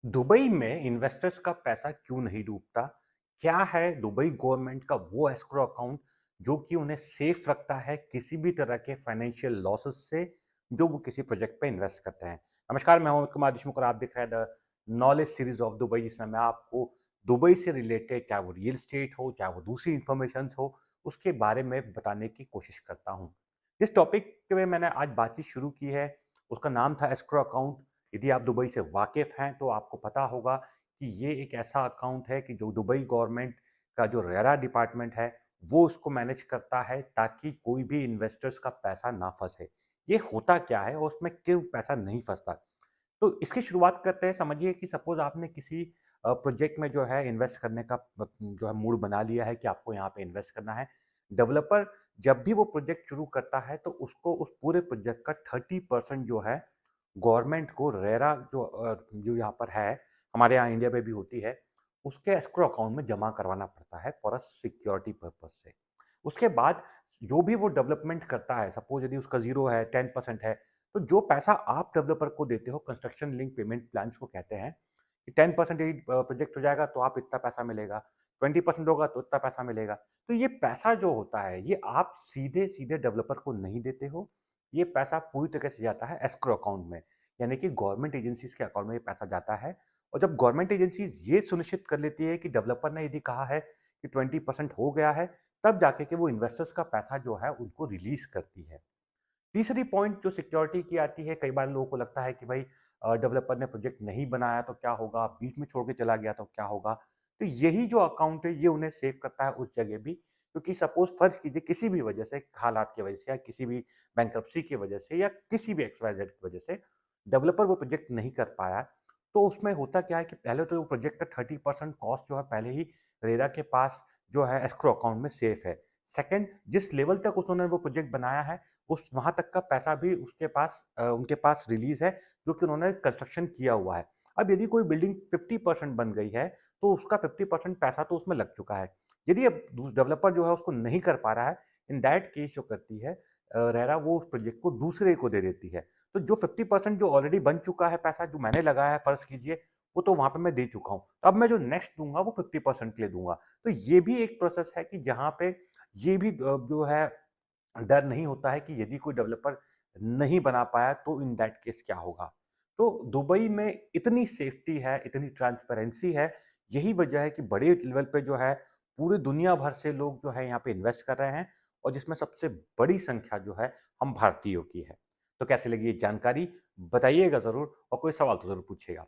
Dubai में investors का पैसा क्यों नहीं डूबता? क्या है दुबई गवर्नमेंट का वो एस्क्रो अकाउंट जो कि उन्हें सेफ रखता है किसी भी तरह के फाइनेंशियल लॉसेस से जो वो किसी प्रोजेक्ट पे इन्वेस्ट करते हैं? नमस्कार, मैं हूं अमित कुमार देशमुख और आप देख रहे हैं the knowledge series of Dubai, जिसमें मैं आपको दुबई से रिलेटेड, चाहे वो रियल स्टेट हो, चाहे वो दूसरी इंफॉर्मेशन हो, उसके बारे में बताने की कोशिश करता हूँ। जिस टॉपिक पे मैंने आज बातचीत शुरू की है, उसका नाम था एस्क्रो अकाउंट। यदि आप दुबई से वाकिफ़ हैं तो आपको पता होगा कि ये एक ऐसा अकाउंट है कि जो दुबई गवर्नमेंट का जो रेरा डिपार्टमेंट है, वो उसको मैनेज करता है ताकि कोई भी इन्वेस्टर्स का पैसा ना फंसे। ये होता क्या है और उसमें क्यों पैसा नहीं फंसता? तो इसकी शुरुआत करते हैं। समझिए कि सपोज़ आपने किसी प्रोजेक्ट में जो है इन्वेस्ट करने का जो है मूड बना लिया है कि आपको यहाँ पे इन्वेस्ट करना है। डेवलपर जब भी वो प्रोजेक्ट शुरू करता है तो उसको उस पूरे प्रोजेक्ट का 30% जो है गवर्नमेंट को रेरा जो यहाँ पर है, हमारे यहाँ इंडिया में भी होती है, उसके एस्क्रो अकाउंट में जमा करवाना पड़ता है फॉर अ सिक्योरिटी पर्पज़ से। उसके बाद जो भी वो डेवलपमेंट करता है, सपोज़ यदि उसका 0 है, 10% है, तो जो पैसा आप डेवलपर को देते हो, कंस्ट्रक्शन लिंक पेमेंट प्लान्स को कहते हैं, कि 10% यदि प्रोजेक्ट हो जाएगा तो आप इतना पैसा मिलेगा, 20% होगा तो इतना पैसा मिलेगा। तो ये पैसा जो होता है, ये आप सीधे-सीधे डेवलपर को नहीं देते हो, ये पैसा पूरी तरह से जाता है एस्क्रो अकाउंट में, यानी कि गवर्नमेंट एजेंसीज़ के अकाउंट में ये पैसा जाता है। और जब गवर्नमेंट एजेंसीज़ ये सुनिश्चित कर लेती है कि डेवलपर ने यदि कहा है कि 20% हो गया है, तब जाके के वो इन्वेस्टर्स का पैसा जो है उनको रिलीज़ करती है। तीसरी पॉइंट जो सिक्योरिटी की आती है, कई बार लोगों को लगता है कि भाई डेवलपर ने प्रोजेक्ट नहीं बनाया तो क्या होगा, बीच में छोड़ के चला गया तो क्या होगा। तो यही जो अकाउंट है ये उन्हें सेव करता है उस जगह भी, क्योंकि सपोज फर्ज कीजिए किसी भी वजह से, हालात की वजह से या किसी भी बैंक्रप्सी की वजह से या किसी भी एक्स वाई जेड की वजह से डेवलपर वो प्रोजेक्ट नहीं कर पाया, तो उसमें होता क्या है कि पहले तो वो प्रोजेक्ट का 30% कॉस्ट जो है पहले ही रेरा के पास जो है एस्क्रो अकाउंट में सेफ है। सेकंड, जिस लेवल तक उन्होंने वो प्रोजेक्ट बनाया है उस वहाँ तक का पैसा भी उनके पास रिलीज़ है, जो कि उन्होंने कंस्ट्रक्शन किया हुआ है। अब यदि कोई बिल्डिंग 50% बन गई है, तो उसका 50% पैसा तो उसमें लग चुका है। यदि अब दूस डेवलपर जो है उसको नहीं कर पा रहा है, इन दैट केस जो करती है रेरा, वो उस प्रोजेक्ट को दूसरे को दे देती है। तो जो 50% जो ऑलरेडी बन चुका है पैसा जो मैंने लगाया है फ़र्ज़ कीजिए, वो तो वहाँ पे मैं दे चुका हूँ। तो अब मैं जो नेक्स्ट दूँगा वो 50% के लिए दूँगा। तो ये भी एक प्रोसेस है कि जहाँ पे ये भी जो है डर नहीं होता है कि यदि कोई डेवलपर नहीं बना पाया तो इन दैट केस क्या होगा। तो दुबई में इतनी सेफ्टी है, इतनी ट्रांसपेरेंसी है, यही वजह है कि बड़े लेवल पे जो है पूरी दुनिया भर से लोग जो है यहाँ पे इन्वेस्ट कर रहे हैं, और जिसमें सबसे बड़ी संख्या जो है हम भारतीयों की है। तो कैसी लगी ये जानकारी? बताइएगा ज़रूर, और कोई सवाल तो ज़रूर पूछिएगा।